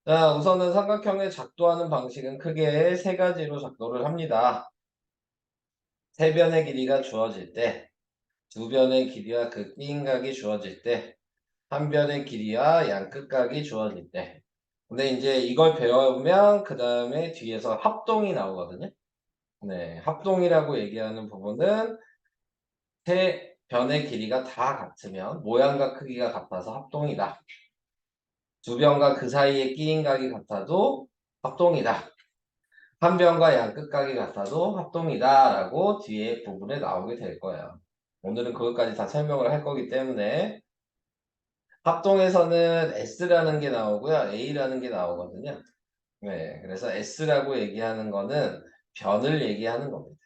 자, 우선은 삼각형의 작도하는 방식은 크게 세 가지로 작도를 합니다. 세 변의 길이가 주어질 때, 두 변의 길이와 그 끼인각이 주어질 때, 한 변의 길이와 양끝각이 주어질 때. 근데 이제 이걸 배우면 그 다음에 뒤에서 합동이 나오거든요. 네, 합동이라고 얘기하는 부분은 세 변의 길이가 다 같으면 모양과 크기가 같아서 합동이다. 두 변과 그 사이의 끼인각이 같아도 합동이다. 한 변과 양끝각이 같아도 합동이다 라고 뒤에 부분에 나오게 될 거예요. 오늘은 그것까지 다 설명을 할 거기 때문에 합동에서는 S라는 게 나오고요. A라는 게 나오거든요. 네, 그래서 S라고 얘기하는 거는 변을 얘기하는 겁니다.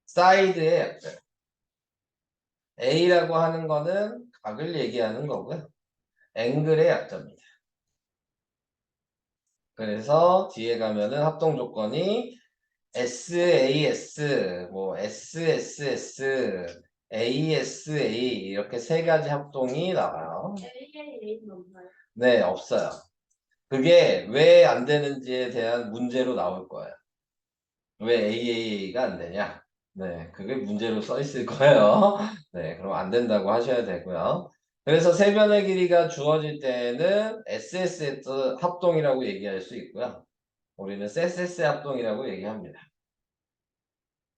사이드의 약점. A라고 하는 거는 각을 얘기하는 거고요. 앵글의 약점입니다. 그래서 뒤에 가면은 합동 조건이 SAS, 뭐 SSS, ASA 이렇게 세 가지 합동이 나와요. AAA는 없나요? 네, 없어요. 그게 왜 안 되는지에 대한 문제로 나올 거예요. 왜 AAA가 안 되냐? 네, 그게 문제로 써 있을 거예요. 네, 그럼 안 된다고 하셔야 되고요. 그래서 세 변의 길이가 주어질 때는 SSS 합동이라고 얘기할 수 있고요. 우리는 SSS 합동이라고 얘기합니다.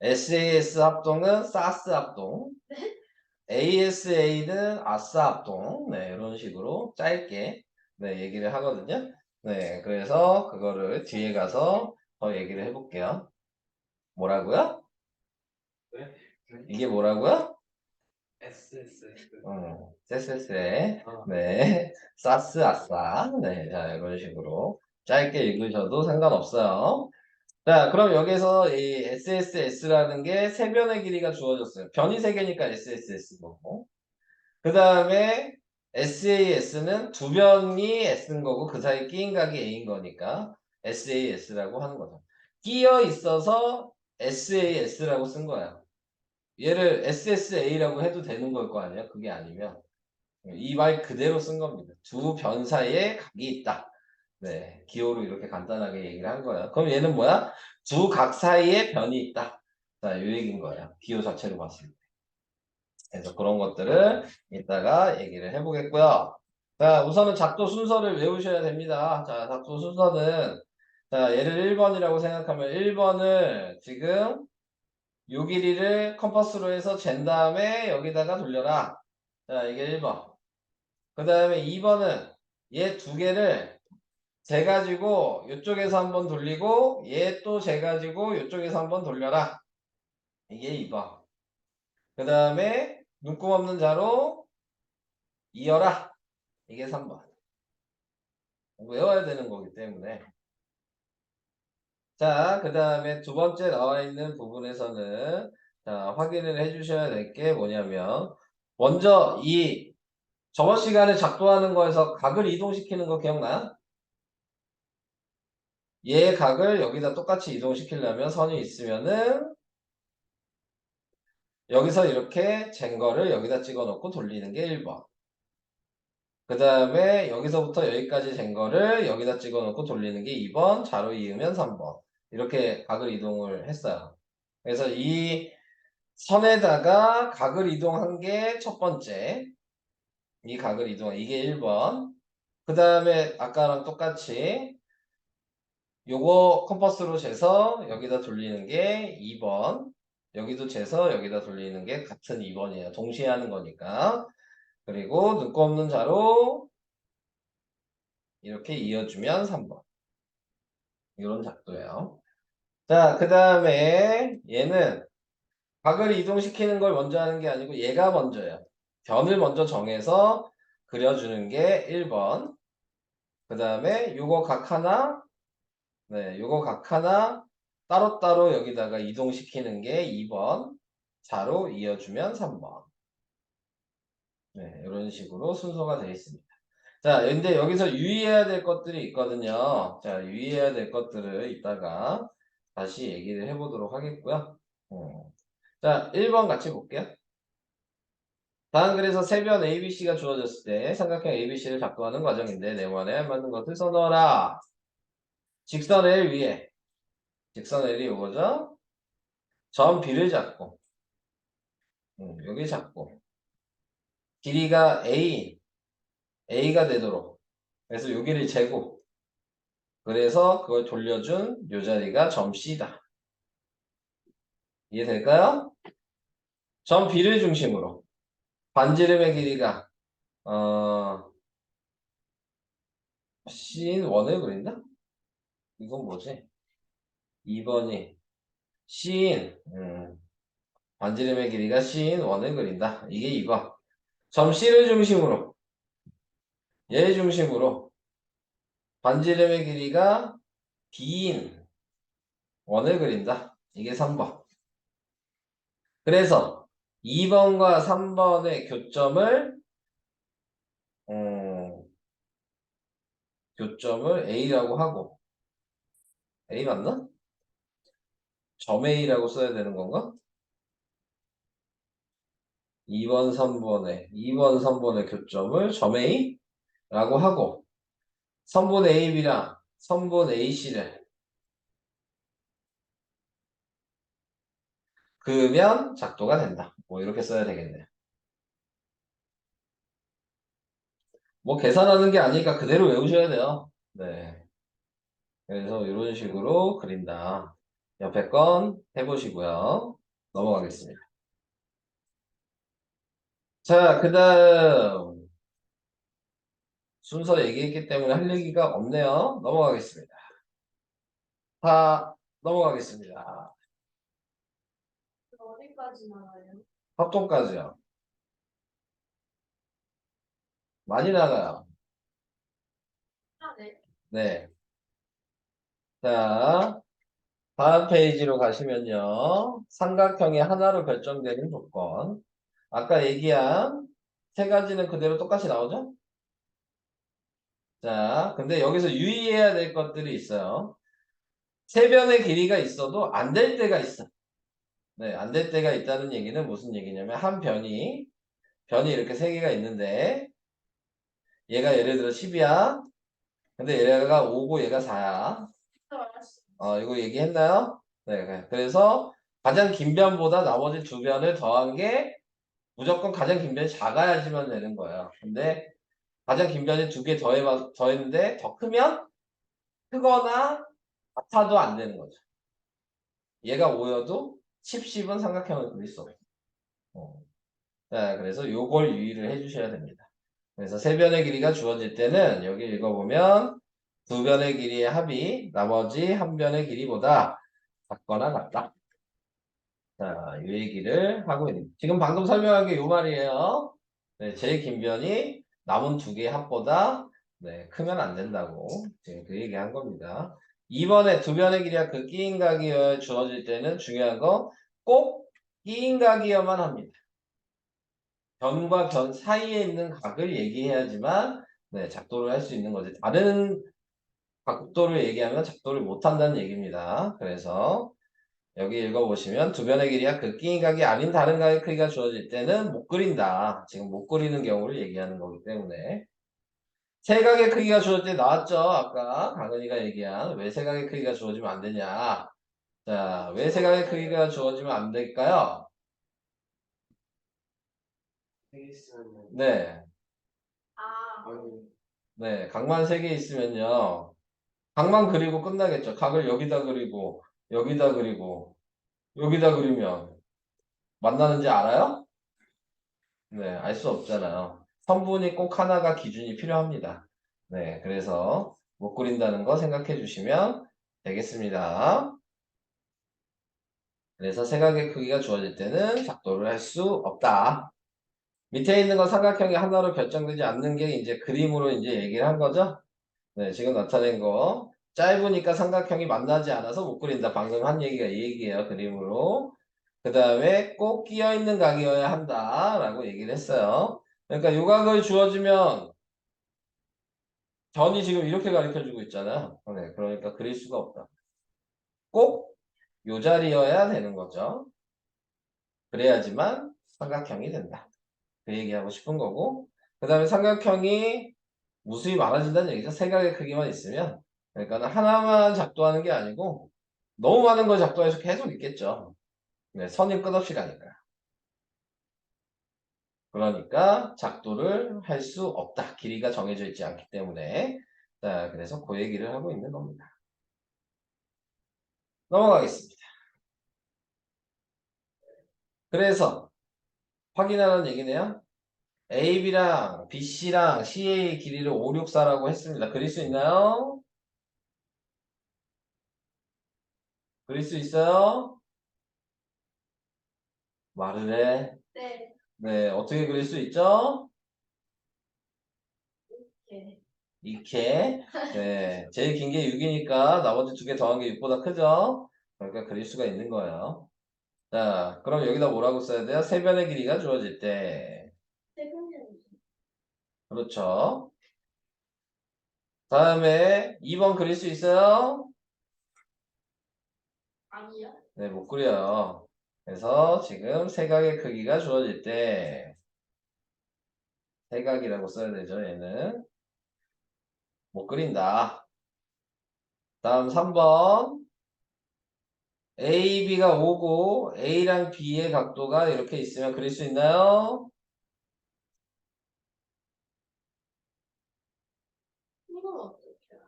SAS 합동은 사스 합동, ASA는 아스 합동, 네, 이런 식으로 짧게 네, 얘기를 하거든요. 네, 그래서 그거를 뒤에 가서 더 얘기를 해볼게요. 뭐라고요? 네? 이게 뭐라고요? SSS. SSS에 아, 네, 사스 아싸, 네, 자 이런 식으로 짧게 읽으셔도 상관없어요. 자, 그럼 여기서 이 SSS라는 게 세 변의 길이가 주어졌어요. 변이 세 개니까 SSS고. 그 다음에 SAS는 두 변이 S인 거고 그 사이 끼인 각이 A인 거니까 SAS라고 하는 거죠. 끼어 있어서 SAS라고 쓴 거야. 얘를 SSA라고 해도 되는 걸 거 아니야? 그게 아니면 이 말 그대로 쓴 겁니다. 두 변 사이에 각이 있다. 네, 기호로 이렇게 간단하게 얘기를 한 거예요. 그럼 얘는 뭐야? 두 각 사이에 변이 있다. 자, 이 얘기인 거예요. 기호 자체로 봤을 때. 그래서 그런 것들을 이따가 얘기를 해보겠고요. 자, 우선은 작도 순서를 외우셔야 됩니다. 자, 작도 순서는 자, 얘를 1번이라고 생각하면 1번을 지금 요 길이를 컴퍼스로 해서 잰 다음에 여기다가 돌려라. 자, 이게 1번. 그 다음에 2번은 얘 두 개를 재가지고 이쪽에서 한번 돌리고 얘 또 재가지고 이쪽에서 한번 돌려라. 이게 2번. 그 다음에 눈금 없는 자로 이어라. 이게 3번. 외워야 되는 거기 때문에. 자, 그 다음에 두 번째 나와 있는 부분에서는 자, 확인을 해 주셔야 될 게 뭐냐면 먼저 이 저번 시간에 작도하는 거에서 각을 이동시키는 거 기억나요? 얘 각을 여기다 똑같이 이동시키려면 선이 있으면은 여기서 이렇게 잰 거를 여기다 찍어 놓고 돌리는 게 1번. 그 다음에 여기서부터 여기까지 잰 거를 여기다 찍어 놓고 돌리는 게 2번. 자로 이으면 3번. 이렇게 각을 이동을 했어요. 그래서 이 선에다가 각을 이동한 게 첫 번째. 이 각을 이동한 이게 1번. 그 다음에 아까랑 똑같이 요거 컴퍼스로 재서 여기다 돌리는 게 2번. 여기도 재서 여기다 돌리는 게 같은 2번이에요. 동시에 하는 거니까. 그리고 눈곱 없는 자로 이렇게 이어주면 3번. 이런 작도예요. 자, 그 다음에 얘는 각을 이동시키는 걸 먼저 하는 게 아니고 얘가 먼저예요. 변을 먼저 정해서 그려주는 게 1번. 그 다음에 요거 각 하나, 네, 요거 각 하나 따로따로 여기다가 이동시키는 게 2번. 자로 이어주면 3번. 네, 이런 식으로 순서가 되어 있습니다. 자, 근데 여기서 유의해야 될 것들이 있거든요. 자, 유의해야 될 것들을 이따가 다시 얘기를 해보도록 하겠고요. 자, 1번 같이 볼게요. 다음 그래서 세변 ABC가 주어졌을 때 삼각형 ABC를 작동하는 과정인데 네모안에 맞는 것을 써넣어라. 직선 L 위에 직선 L이 이거죠? 점 B를 잡고 여기 잡고 길이가 A가 되도록 그래서 여기를 재고 그래서 그걸 돌려준 요 자리가 점 C다. 이해될까요? 점 B를 중심으로 반지름의 길이가 C인 원을 그린다? 이건 뭐지? 2번이 C인 반지름의 길이가 C인 원을 그린다. 이게 2번. 점 C를 중심으로 얘 중심으로 반지름의 길이가 B인 원을 그린다. 이게 3번. 그래서 2번과 3번의 음, 교점을 A라고 하고 A 맞나? 점 A라고 써야 되는 건가? 2번, 3번의 교점을 점 A라고 하고 선분 AB랑 선분 AC를 그으면 작도가 된다. 뭐 이렇게 써야 되겠네요. 뭐 계산하는 게 아니니까 그대로 외우셔야 돼요. 네. 그래서 이런 식으로 그린다. 옆에 건 해보시고요. 넘어가겠습니다. 자, 그 다음 순서 얘기했기 때문에 할 얘기가 없네요. 넘어가겠습니다. 다 넘어가겠습니다. 어디까지 나와요? 합동까지요. 많이 나가요. 아, 네. 네. 자, 다음 페이지로 가시면요. 삼각형이 하나로 결정되는 조건. 아까 얘기한 세 가지는 그대로 똑같이 나오죠? 자, 근데 여기서 유의해야 될 것들이 있어요. 세 변의 길이가 있어도 안 될 때가 있어. 네, 안 될 때가 있다는 얘기는 무슨 얘기냐면 한 변이 이렇게 세 개가 있는데 얘가 예를 들어 10이야. 근데 얘가 5고 얘가 4야. 이거 얘기했나요? 네, 그래서 가장 긴 변보다 나머지 두 변을 더한 게 무조건 가장 긴 변이 작아야지만 되는 거예요. 근데 가장 긴 변이 두 개 더했는데 더 크면 크거나 같아도 안 되는 거죠. 얘가 5여도 10, 10은 삼각형을 그릴 수 없어요. 자, 그래서 요걸 유의를 해주셔야 됩니다. 그래서 세 변의 길이가 주어질 때는 여기 읽어보면 두 변의 길이의 합이 나머지 한 변의 길이보다 작거나 같다. 자, 이 얘기를 하고 있는. 지금 방금 설명한 게 요 말이에요. 네, 제일 긴 변이 남은 두 개의 합보다 네, 크면 안 된다고 지금 그 얘기 한 겁니다. 이번에 두 변의 길이가 그 끼인 각이어야 주어질 때는 중요한 거 꼭 끼인 각이어만 합니다. 변과 변 사이에 있는 각을 얘기해야지만 네, 작도를 할 수 있는 거지. 다른 각도를 얘기하면 작도를 못 한다는 얘기입니다. 그래서 여기 읽어보시면 두 변의 길이가 극기인 각이 아닌 다른 각의 크기가 주어질 때는 못 그린다. 지금 못 그리는 경우를 얘기하는 거기 때문에 세 각의 크기가 주어질 때 나왔죠. 아까 강은이가 얘기한 왜 세 각의 크기가 주어지면 안 되냐. 자, 왜 세 각의 크기가 주어지면 안 될까요? 테니스는 네, 아, 네, 각만 세 개 있으면요. 각만 그리고 끝나겠죠. 각을 여기다 그리고 여기다 그리고 여기다 그리면 만나는지 알아요? 네, 알 수 없잖아요. 선분이 꼭 하나가 기준이 필요합니다. 네, 그래서 못 그린다는 거 생각해 주시면 되겠습니다. 그래서 세각의 크기가 주어질 때는 작도를 할 수 없다. 밑에 있는 건 삼각형이 하나로 결정되지 않는 게 이제 그림으로 이제 얘기를 한 거죠. 네, 지금 나타낸 거. 짧으니까 삼각형이 만나지 않아서 못 그린다. 방금 한 얘기가 이 얘기예요. 그림으로. 그 다음에 꼭 끼어있는 각이어야 한다라고 얘기를 했어요. 그러니까 요각을 주어지면 변이 지금 이렇게 가르쳐주고 있잖아요. 네, 그러니까 그릴 수가 없다. 꼭 요 자리여야 되는 거죠. 그래야지만 삼각형이 된다. 그 얘기하고 싶은 거고. 그 다음에 삼각형이 무수히 많아진다는 얘기죠. 세각의 크기만 있으면. 그러니까 하나만 작도하는 게 아니고 너무 많은 걸 작도해서 계속 있겠죠. 네, 선이 끝없이 가니까. 그러니까 작도를 할 수 없다. 길이가 정해져 있지 않기 때문에. 자, 그래서 그 얘기를 하고 있는 겁니다. 넘어가겠습니다. 그래서 확인하라는 얘기네요. AB랑 BC랑 CA의 길이를 5, 6, 4라고 했습니다. 그릴 수 있나요? 그릴 수 있어요? 말을 해. 네. 네, 어떻게 그릴 수 있죠? 이렇게. 이렇게. 네, 제일 긴 게 6이니까 나머지 두 개 더한 게 6보다 크죠? 그러니까 그릴 수가 있는 거예요. 자, 그럼 여기다 뭐라고 써야 돼요? 세변의 길이가 주어질 때. 세금이 그렇죠. 다음에 2번 그릴 수 있어요? 아니요. 네, 못 그려요. 그래서 지금 세각의 크기가 주어질 때 세각이라고 써야 되죠, 얘는. 못 그린다. 다음 3번. AB가 5고 A랑 B의 각도가 이렇게 있으면 그릴 수 있나요? 이건 어떻게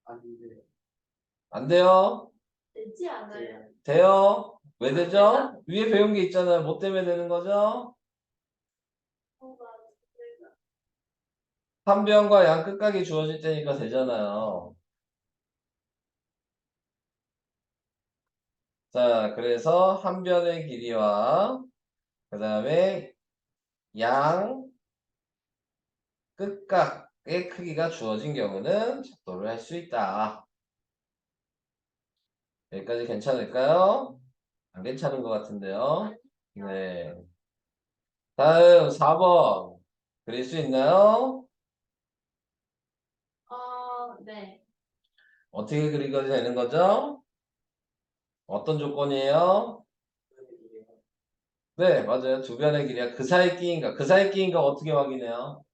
아닌데. 안 돼요? 되지 않아요? 돼요? 왜 되죠? 위에 배운 게 있잖아요. 뭐 때문에 되는 거죠? 뭔가 내가 한 변과 양 끝각이 주어질 때니까 되잖아요. 자, 그래서 한 변의 길이와 그 다음에 양 끝각의 크기가 주어진 경우는 작도를 할 수 있다. 여기까지 괜찮을까요? 안 괜찮은 것 같은데요. 네. 다음 4번. 그릴 수 있나요? 네. 어떻게 그리게 되는 거죠? 어떤 조건이에요? 네, 맞아요. 두 변의 길이야. 그 사이 끼인가? 그 사이 끼인가 어떻게 확인해요?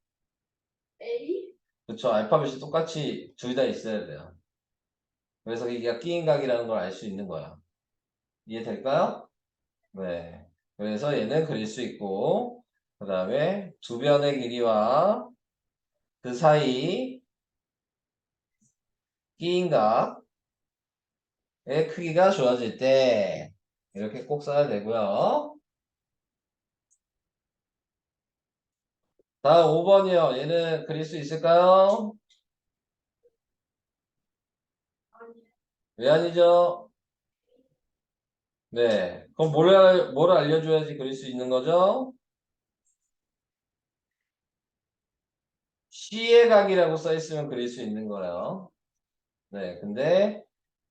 A? 그쵸. 알파벳이 똑같이 둘 다 있어야 돼요. 그래서 이게 끼인각이라는 걸 알 수 있는 거야. 이해될까요? 네. 그래서 얘는 그릴 수 있고, 그 다음에 두 변의 길이와 그 사이 끼인각의 크기가 주어질 때, 이렇게 꼭 써야 되고요. 다음 5번이요. 얘는 그릴 수 있을까요? 아니. 왜 아니죠? 네. 그럼 뭘 알려줘야지 그릴 수 있는 거죠? C의 각이라고 써 있으면 그릴 수 있는 거예요. 네. 근데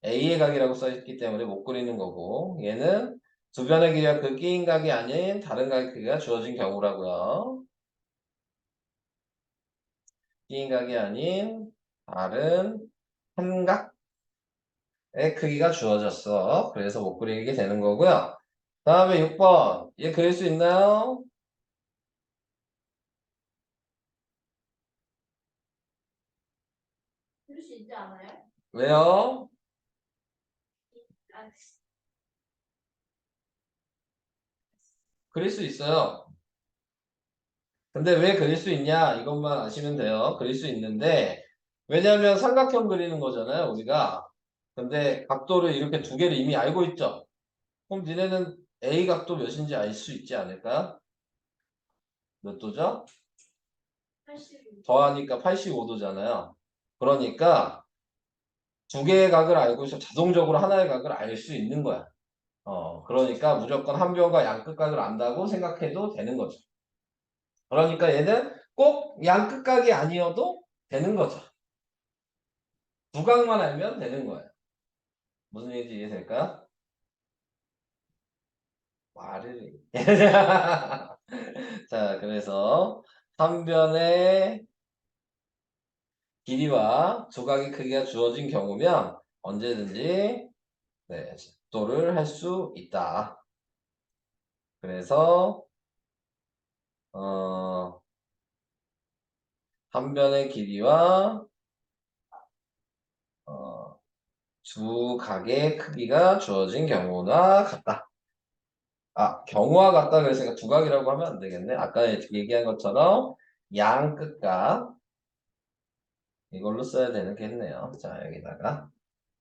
A의 각이라고 써 있기 때문에 못 그리는 거고, 얘는 두 변의 길이가 그 끼인 각이 아닌 다른 각의 크기가 주어진 경우라고요. 끼인 각이 아닌 다른 한 각의 크기가 주어졌어. 그래서 못 그리게 되는 거고요. 다음에 6번. 얘 그릴 수 있나요? 그럴 수 있지 않아요? 왜요? 아, 그릴 수 있어요. 근데 왜 그릴 수 있냐? 이것만 아시면 돼요. 그릴 수 있는데, 왜냐하면 삼각형 그리는 거잖아요, 우리가. 근데 각도를 이렇게 두 개를 이미 알고 있죠? 그럼 니네는 A 각도 몇인지 알 수 있지 않을까? 몇 도죠? 85. 더하니까 85도잖아요. 그러니까 두 개의 각을 알고 있어 자동적으로 하나의 각을 알 수 있는 거야. 그러니까 무조건 한 변과 양 끝각을 안다고 생각해도 되는 거죠. 그러니까 얘는 꼭 양 끝각이 아니어도 되는 거죠. 두 각만 알면 되는 거예요. 무슨 얘기인지 이해될까요? 말을 자, 그래서 한 변의 길이와 조각의 크기가 주어진 경우면 언제든지 네, 도를 할 수 있다. 그래서 한 변의 길이와 두 각의 크기가 주어진 경우나 같다. 아, 경우와 같다 그랬으니까 두 각이라고 하면 안 되겠네. 아까 얘기한 것처럼 양 끝각 이걸로 써야 되겠네요. 자, 여기다가.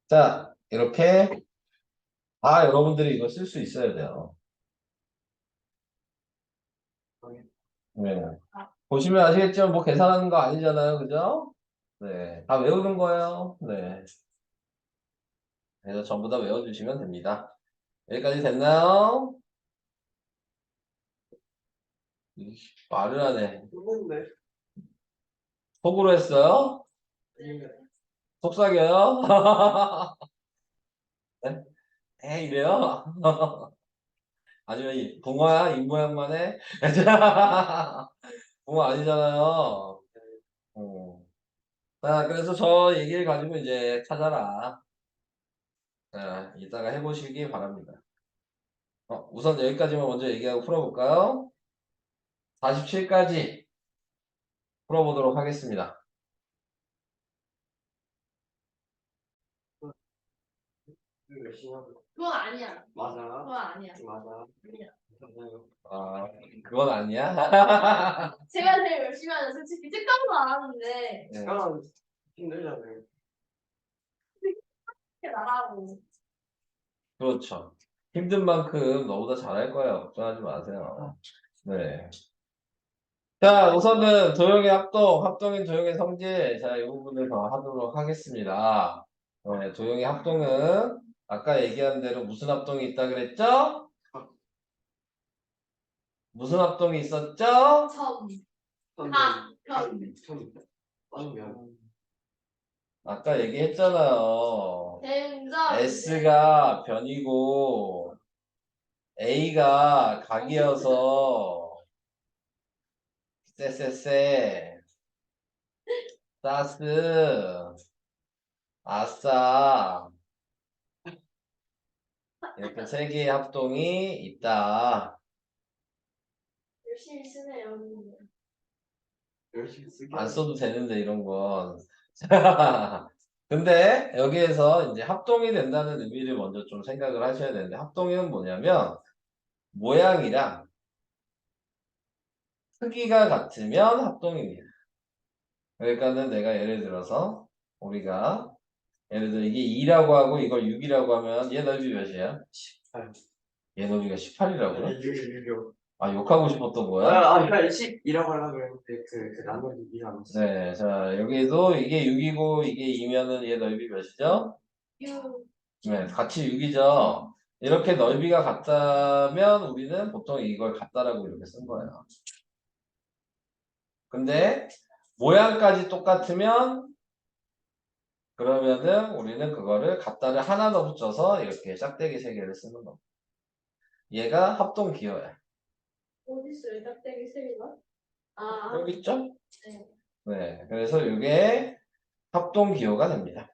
자, 이렇게 여러분들이 이거 쓸 수 있어야 돼요. 네. 보시면 아시겠지만 뭐 계산하는 거 아니잖아요. 그죠? 네. 다 외우는 거예요. 네. 그래서 전부 다 외워주시면 됩니다. 여기까지 됐나요? 말을 하네. 누군데? 속으로 했어요? 속삭여요? 네? 이래요? 아니면 붕어야? 입모양만 해? 붕어 아니잖아요. 어. 자, 그래서 저 얘기를 가지고 이제 찾아라. 자, 이따가 해보시기 바랍니다. 우선 여기까지만 먼저 얘기하고 풀어볼까요? 47까지 풀어보도록 하겠습니다. 열심히 하고. 그건 아니야. 맞아. 그건 아니야. 맞아. 아니야. 아, 그건 아니야? 제가 제일 열심히 하죠. 솔직히 특강도 안 하는데 네. 아, 힘들잖아요. 이렇게 나라고. 그렇죠. 힘든 만큼 너보다 잘할 거예요. 걱정하지 마세요. 네. 자, 우선은 도형의 합동, 합동인 도형의 성질. 자, 이 부분을 더 하도록 하겠습니다. 네, 도형의 합동은 아까 얘기한 대로 무슨 합동이 있다 그랬죠? 무슨 합동이 있었죠? 점, 편. 아니면 아까 얘기했잖아요. 대응점. S가 변이고 A가 각이어서 쎄쎄쎄 사스 아싸 이렇게 세 개의 합동이 있다. 열심히 쓰네요. 열심히 쓰기. 안 써도 되는데 이런 건. 근데 여기에서 이제 합동이 된다는 의미를 먼저 좀 생각을 하셔야 되는데 합동은 뭐냐면 모양이랑 크기가 같으면 합동입니다. 그러니까는 내가 예를 들어서 우리가 예를 들어 이게 2라고 하고 이걸 6이라고 하면 얘 넓이 몇이야? 18. 얘 넓이가 18이라고요? 6. 욕하고 싶었던 거야? 그러니까 10이라고 하려고 했는데 그 나머지 2가 안 왔어. 네, 자 여기도 이게 6이고 이게 2면은 얘 넓이 몇이죠? 6, 네, 같이 6이죠. 이렇게 넓이가 같다면 우리는 보통 이걸 같다라고 이렇게 쓴 거예요. 근데 모양까지 똑같으면 그러면은 우리는 그거를 같다를 하나 더 붙여서 이렇게 짝대기 세 개를 쓰는 겁니다. 얘가 합동 기호야. 어디 있어요? 짝대기 세개가? 아, 여기 있죠? 네. 네, 그래서 이게 합동 기호가 됩니다.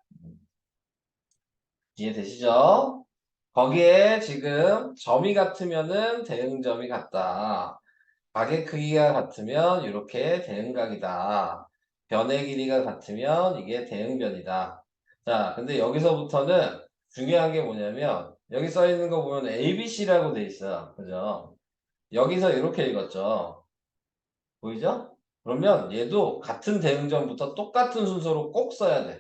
이해되시죠? 거기에 지금 점이 같으면은 대응점이 같다. 각의 크기가 같으면 이렇게 대응각이다. 변의 길이가 같으면 이게 대응변이다. 자, 근데 여기서부터는 중요한 게 뭐냐면 여기 써 있는 거 보면 ABC라고 돼 있어요. 그죠? 여기서 이렇게 읽었죠. 보이죠? 그러면 얘도 같은 대응점부터 똑같은 순서로 꼭 써야 돼.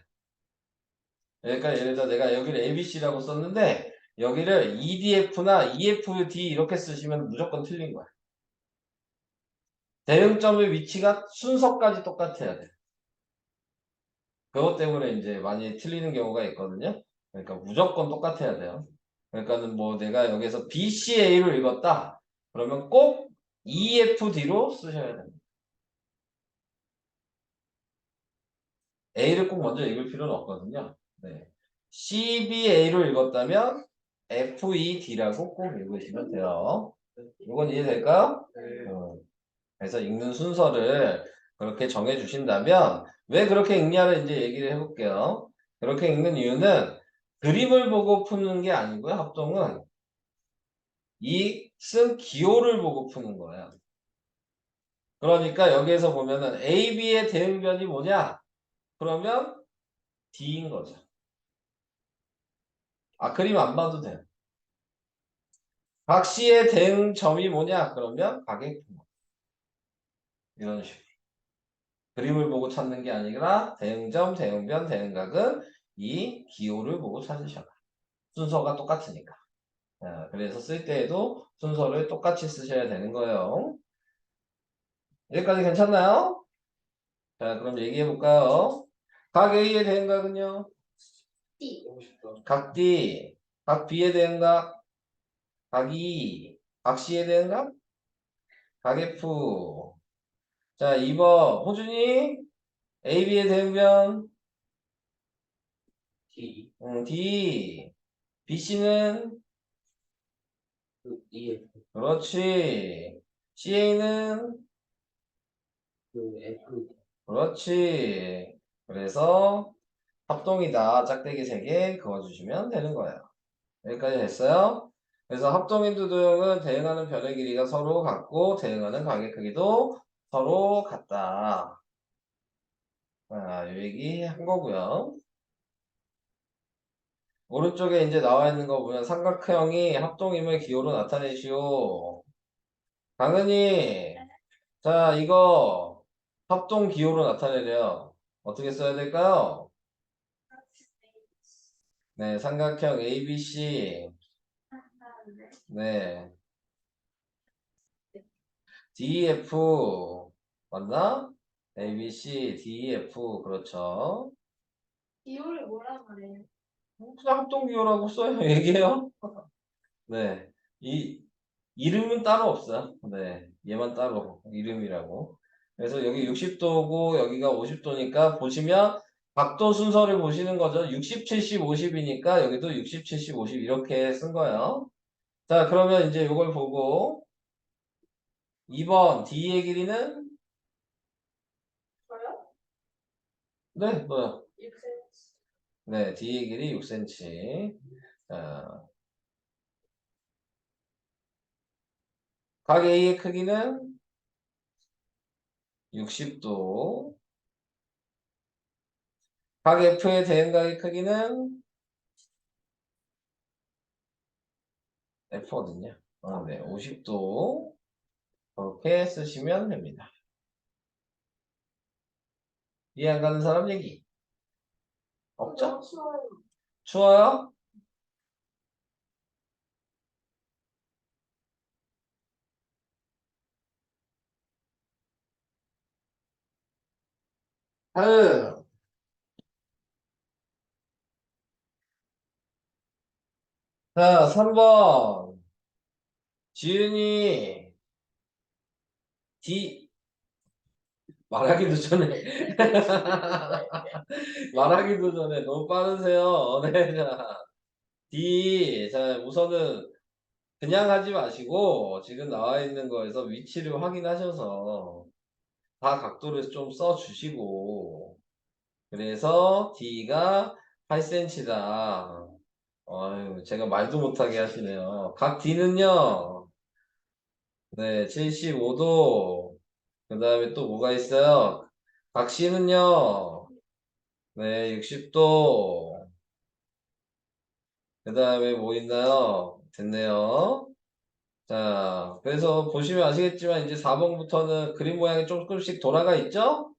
그러니까 예를 들어 내가 여기를 ABC라고 썼는데 여기를 EDF나 EFD 이렇게 쓰시면 무조건 틀린 거야. 대응점의 위치가 순서까지 똑같아야 돼. 그것 때문에 이제 많이 틀리는 경우가 있거든요. 그러니까 무조건 똑같아야 돼요. 그러니까는 뭐 내가 여기서 BCA로 읽었다. 그러면 꼭 EFD로 쓰셔야 됩니다. A를 꼭 먼저 읽을 필요는 없거든요. 네. CBA로 읽었다면 FED라고 꼭 읽으시면 돼요. 이건 이해될까요? 네. 그래서 읽는 순서를 그렇게 정해 주신다면 왜 그렇게 읽냐를 이제 얘기를 해볼게요. 그렇게 읽는 이유는 그림을 보고 푸는 게 아니고요. 합동은 이 쓴 기호를 보고 푸는 거예요. 그러니까 여기에서 보면은 A, B의 대응변이 뭐냐? 그러면 D인 거죠. 아, 그림 안 봐도 돼요. 각 C의 대응점이 뭐냐? 그러면 각의 분모. 이런 식으로. 그림을 보고 찾는 게 아니라 대응점, 대응변, 대응각은 이 기호를 보고 찾으셔라. 순서가 똑같으니까. 자, 그래서 쓸 때에도 순서를 똑같이 쓰셔야 되는 거예요. 여기까지 괜찮나요? 자, 그럼 얘기해 볼까요? 각 A에 대한 각은요? D. 보고 싶다. 각 D. 각 B에 대한 각? 각 E. 각 C에 대한 각? 각 F. 자, 2번. 호준이 A, B에 대응변? D D. B, C는? 그 E 그렇지. CA는? 그 F 그렇지. 그래서 합동이다. 짝대기 3개 그어주시면 되는 거예요. 여기까지 됐어요? 그래서 합동인두 도형은 대응하는 변의 길이가 서로 같고 대응하는 각의 크기도 서로 같다. 자, 이 얘기 한 거고요. 오른쪽에 이제 나와 있는 거 보면 삼각형이 합동임을 기호로 나타내시오. 당연히 자 이거 합동 기호로 나타내래요. 어떻게 써야 될까요? 네, 삼각형 ABC. 네, DEF 맞나? ABC, DEF 그렇죠. 기호를 뭐라 말해요? 그냥 합동 기호라고 써요. 얘기해요. 네, 이 이름은 따로 없어요. 네, 얘만 따로 이름이라고. 그래서 여기 60도고 여기가 50도니까 보시면 각도 순서를 보시는 거죠. 60, 70, 50이니까 여기도 60, 70, 50 이렇게 쓴 거예요. 자, 그러면 이제 이걸 보고 2번 D의 길이는 저요? 네, 뭐요? 6cm. 네, D의 길이 6cm. 자, 각 A의 크기는 60도. 각 F의 대응각의 크기는 F거든요. 네, 50도. 그렇게 쓰시면 됩니다. 이해 안 가는 사람 얘기? 없죠? 너무 추워요. 추워요? 다음. 자, 3번. 지은이 D 말하기도 전에 말하기도 전에 너무 빠르세요. 네, 자, D. 자, 우선은 그냥 하지 마시고 지금 나와 있는 거에서 위치를 확인하셔서 다 각도를 좀 써주시고 그래서 D가 8cm다. 어유 제가 말도 못하게 하시네요. 각 D는요. 네, 75도. 그 다음에 또 뭐가 있어요? 각 C는요. 네, 60도. 그 다음에 뭐 있나요? 됐네요. 자, 그래서 보시면 아시겠지만 이제 4번부터는 그림 모양이 조금씩 돌아가 있죠?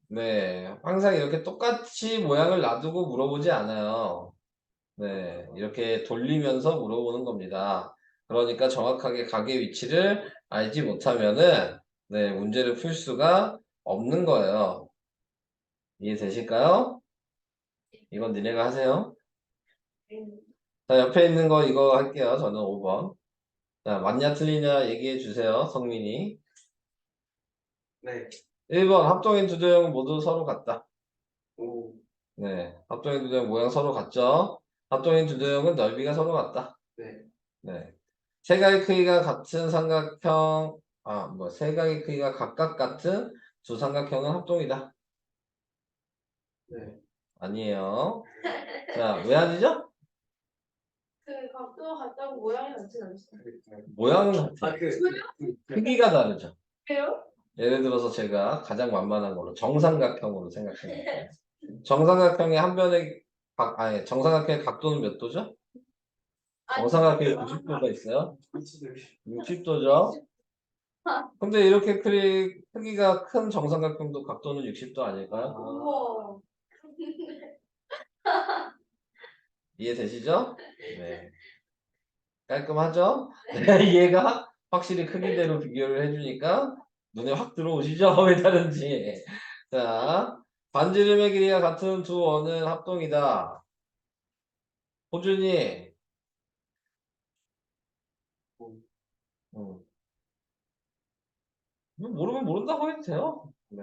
네, 항상 이렇게 똑같이 모양을 놔두고 물어보지 않아요. 네, 이렇게 돌리면서 물어보는 겁니다. 그러니까 정확하게 각의 위치를 알지 못하면은 네, 문제를 풀 수가 없는 거예요. 이해되실까요? 이건 니네가 하세요. 자, 옆에 있는 거 이거 할게요. 저는 5번. 자, 맞냐 틀리냐 얘기해 주세요. 성민이. 네 1번 합동인 두 도형은 모두 서로 같다. 오 네, 합동인 두 도형 모양 서로 같죠? 합동인 두 도형은 넓이가 서로 같다. 네 네. 세각의 크기가 같은 삼각형, 세각의 크기가 각각 같은 두 삼각형은 합동이다. 네. 아니에요. 자, 왜 아니죠? 그 각도가 같다고 모양이 같진 않죠. 모양은 같아요. 아그 크기가 다르죠. 왜요? 예를 들어서 제가 가장 만만한 걸로 정삼각형으로 생각해 볼게요. 정삼각형의 한 변의 아니 정삼각형의 각도는 몇 도죠? 정삼각형에 90도가 있어요. 60도죠. 근데 이렇게 크기가 큰 정삼각형도 각도는 60도 아닐까요? 우와. 이해되시죠? 네. 깔끔하죠? 네, 이해가 확실히 크기대로 비교를 해주니까 눈에 확 들어오시죠? 왜 다른지. 자, 반지름의 길이가 같은 두 원은 합동이다. 호준이, 음, 모르면 모른다고 해도 돼요. 네,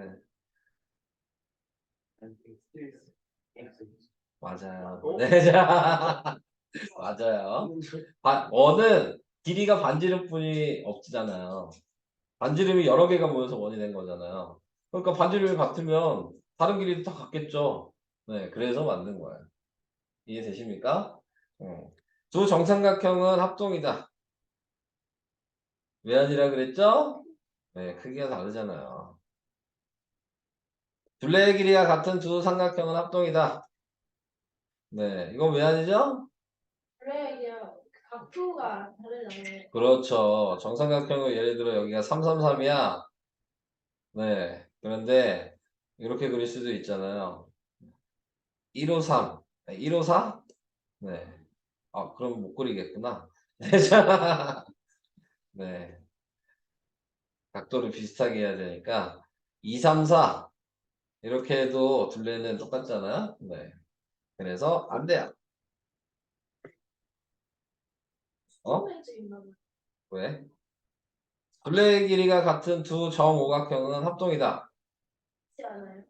맞아요. 네, 자, 맞아요. 원은 길이가 반지름뿐이 없잖아요. 반지름이 여러 개가 모여서 원이 된 거잖아요. 그러니까 반지름이 같으면 다른 길이도 다 같겠죠. 네, 그래서 만든 거예요. 이해되십니까? 두 정삼각형은 합동이다. 왜 아니라 그랬죠? 네, 크기가 다르잖아요. 둘레의 길이가 같은 두 삼각형은 합동이다. 네, 이건 왜 아니죠? 그래 이게 각도가 다르잖아요. 그렇죠. 정삼각형은 예를 들어 여기가 333이야. 네, 그런데 이렇게 그릴 수도 있잖아요. 153, 154? 네. 아, 그럼 못 그리겠구나. 네, 자, 네. 각도를 비슷하게 해야 되니까 2, 3, 4 이렇게 해도 둘레는 똑같잖아요. 네. 그래서 안 돼요. 어? 소매지 있나 보지 왜? 둘레의 길이가 같은 두 정오각형은 합동이다. 않아요?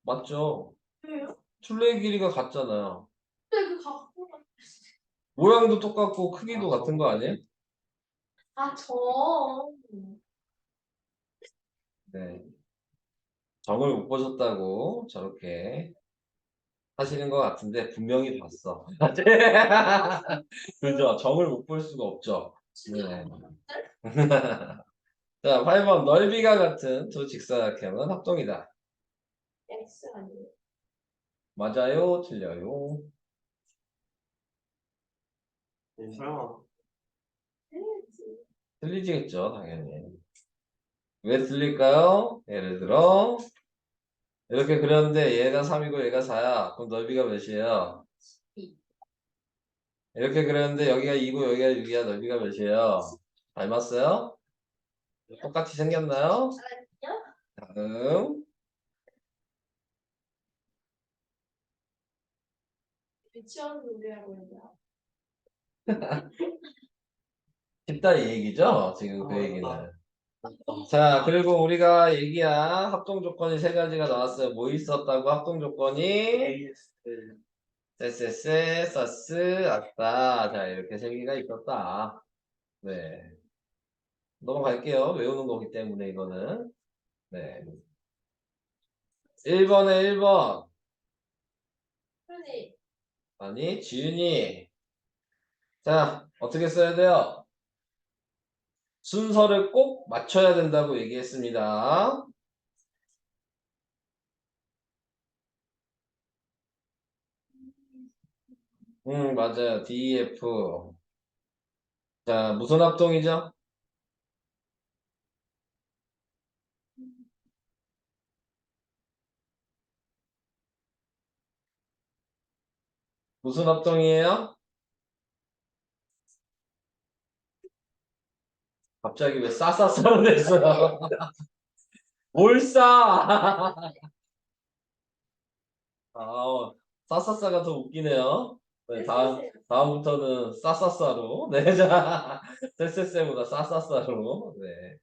맞죠? 왜요? 둘레의 길이가 같잖아요. 근데 그 각도가 모양도 똑같고 크기도 같은 거 아니에요? 저. 네. 정을 못 보셨다고 저렇게 하시는 것 같은데 분명히 봤어. 그죠? 정을 못 볼 수가 없죠. 네. 자, 8번 넓이가 같은 두 직사각형은 합동이다. X 아니에요? 맞아요? 틀려요? 설마 X. 틀리지겠죠, 당연히. 왜 틀릴까요? 예를 들어 이렇게 그렸는데 얘가 3이고 얘가 4야. 그럼 넓이가 몇이에요? 2. 이렇게 그렸는데 여기가 2고 여기가 6이야. 넓이가 몇이에요? 닮았어요? 똑같이 생겼나요? 아니요? 다음 유치원 놀이라고 했나? 쉽다 이 얘기죠? 지금 그 아, 얘기는. 자, 그리고 우리가 얘기한 합동 조건이 세 가지가 나왔어요. 뭐 있었다고 합동 조건이? AS 쎄쎄쎄, 쌌스, 아따. 자, 이렇게 세 개가 있었다. 네. 넘어갈게요. 외우는 거기 때문에 이거는. 네. 1번에 1번. 흔히 아니, 지윤이. 자, 어떻게 써야 돼요? 순서를 꼭 맞춰야 된다고 얘기했습니다. 맞아요. DEF. 자, 무슨 합동이죠? 무슨 합동이에요? 갑자기 왜 싸싸싸로 됐어요? 뭘 싸? 아, 싸싸싸가 더 웃기네요. 네, 다음부터는 싸싸싸로. 네, 자, 쎄쎄쎄보다 싸싸싸로. 네.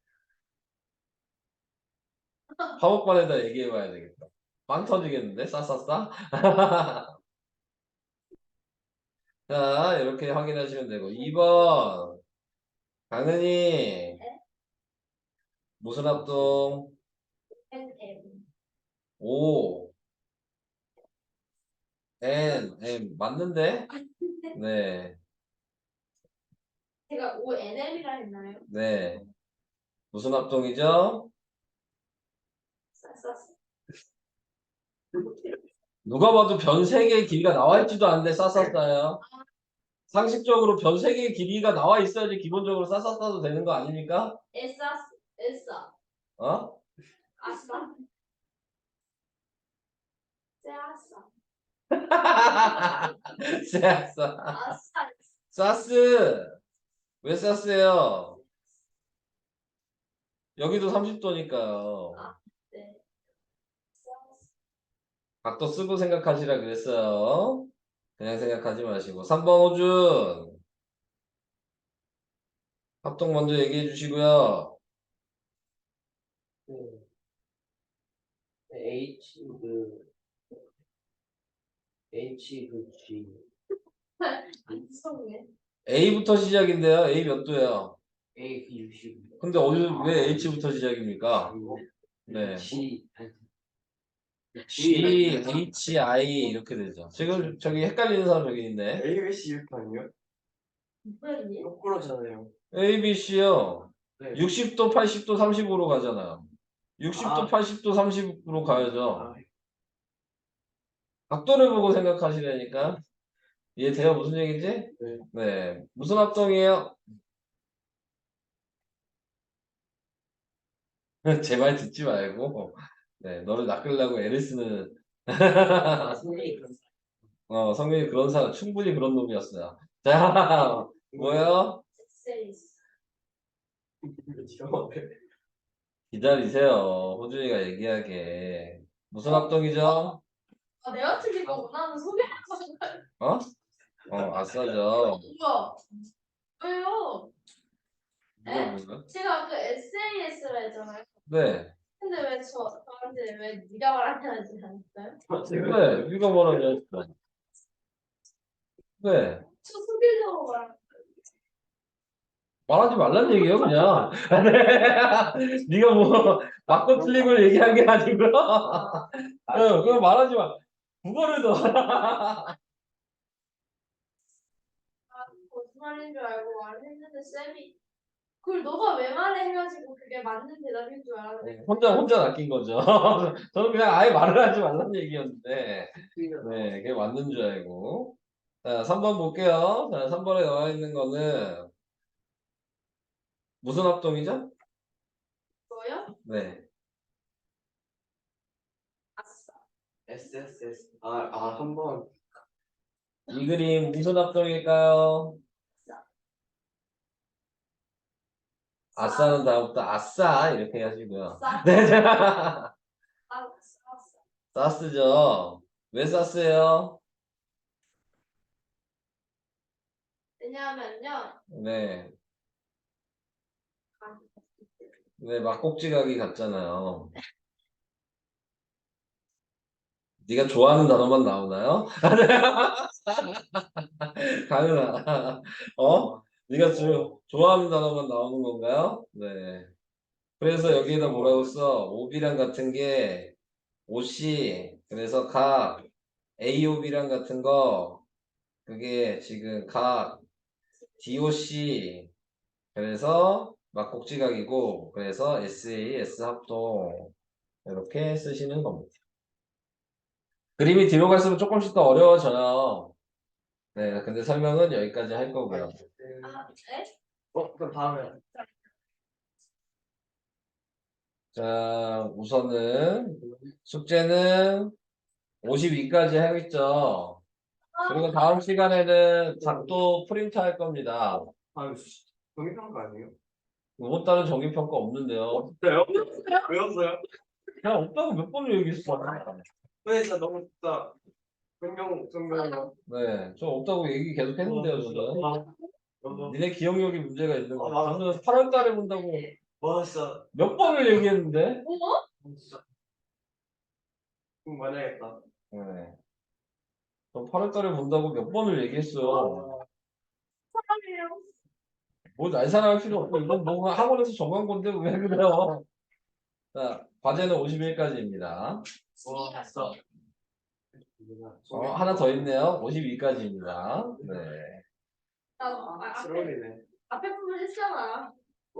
화목반에다 얘기해봐야 되겠다. 빵 터지겠는데? 싸싸싸? 자, 이렇게 확인하시면 되고. 2번. 강은이. 무슨 합동? NM. 5. M. 맞는데? 네. 제가 ONM이라 했나요? 네. 무슨 합동이죠? 쌌어. 누가 봐도 변 3개의 길이가 나와 있지도 않은데 쌌었어요. 상식적으로 변 3개의 길이가 나와 있어야지 기본적으로 쌌었어도 되는 거 아닙니까? 에싸. 어? 아싸. 쎄아싸. 쌌어. 아싸. 쌌스. 왜 쌌어요? 여기도 30도니까요. 아, 네. 쌌어. 각도 쓰고 생각하시라 그랬어요. 그냥 생각하지 마시고. 3번 호준. 합동 먼저 얘기해 주시고요. 그 H 그 G 안 무섭네. A부터 시작인데요. A 몇 도예요? A 그 60. 근데 왜 H부터 시작입니까? 네. G G, H, I 이렇게 되죠. 지금 저기 헷갈리는 사람 여기 있네. A 왜 C 이렇게 아니에요? 뭐였니? 거꾸로잖아요. A, B, C요. 네. 60도, 80도, 35로 가잖아요. 60도, 아. 80도, 30으로 가야죠. 아, 각도를 보고 생각하시라니까. 이해돼요? 무슨 얘기지? 네. 네. 무슨 합동이에요? 제 말 듣지 말고. 네. 너를 낚으려고 애를 쓰는. 선생님이 그런 성민이 그런 사람, 충분히 그런 놈이었어요. 자, 뭐예요? 엑셀리스. 사람. 기다리세요. 호준이가 얘기하게. 무슨 합동이죠? 아, 내가 틀린 거구나. 소개하는 어? 아싸죠. 뭐야? 왜요? 이거 뭐야? 제가 그 SAS라 했잖아요. 네. 근데 왜 저한테 왜 네가 말하냐지 않았어요? 네. 네가 뭐라냐 했어. 네. 저 소개적으로 말한 말하지 말란 얘기예요, 그냥. 네가 뭐 맞고 틀린 걸 얘기한 게 아니고. 그거 말하지 마. 국어를 더. 거짓말인 줄 알고 말을 했는데 쌤이 그걸 너가 왜 말해 해가지고 그게 맞는 대답인 줄 알았는데 혼자 낚인 거죠. 저는 그냥 아예 말을 하지 말란 얘기였는데. 네, 그게 맞는 줄 알고. 자, 3번 볼게요. 자, 3번에 나와 있는 거는 무슨 합동이죠? 뭐요? 네. 아싸. SSS. 한번 이 그림 무슨 합동일까요? 아싸는 다음부터 아싸 이렇게 하시고요. 아싸. 네, 아싸. 싸스죠. 왜 싸스예요? 왜냐하면요. 네, 네 막꼭지각이 같잖아요. 네가 좋아하는 단어만 나오나요? 가능하. 네가 좋아하는 단어만 나오는 건가요? 네. 그래서 여기에다 뭐라고 써? 오비랑 같은 게 OC. 그래서 각 AOB랑 같은 거 그게 지금 각 DOC. 그래서 막꼭지각이고 그래서 SA, S합동 이렇게 쓰시는 겁니다. 그림이 뒤로 갈수록 조금씩 더 어려워져요. 네, 근데 설명은 여기까지 할 거고요. 아, 네? 그럼 다음에 자, 우선은 숙제는 52까지 하겠죠. 그리고 다음 시간에는 작도 프린트 할 겁니다. 정의평가 아니에요? 이번 달은 정기평가 없는데요. 없어요? 왜였어요? 그냥 없다고 몇 번을 얘기했어. 네, 진짜 너무 진짜 존경. 네, 저 없다고 얘기 계속 했는데요, 저는. 너무 니네 기억력이 문제가 있는 거 맞아. 저는 8월 달에 본다고 와 진짜 몇 번을 얘기했는데. 뭐? 진짜 만나야겠다. 네. 저 8월 달에 본다고 몇 번을 얘기했어요. 사람이에요. 뭐 날 사랑할 필요 없고 이건 뭐 학원에서 정한 건데 왜 그래요? 자, 과제는 51까지입니다. 와 진짜 하나 더 있네요. 52까지입니다. 네. 나 앞에 트롤이네. 앞에 부분 했잖아.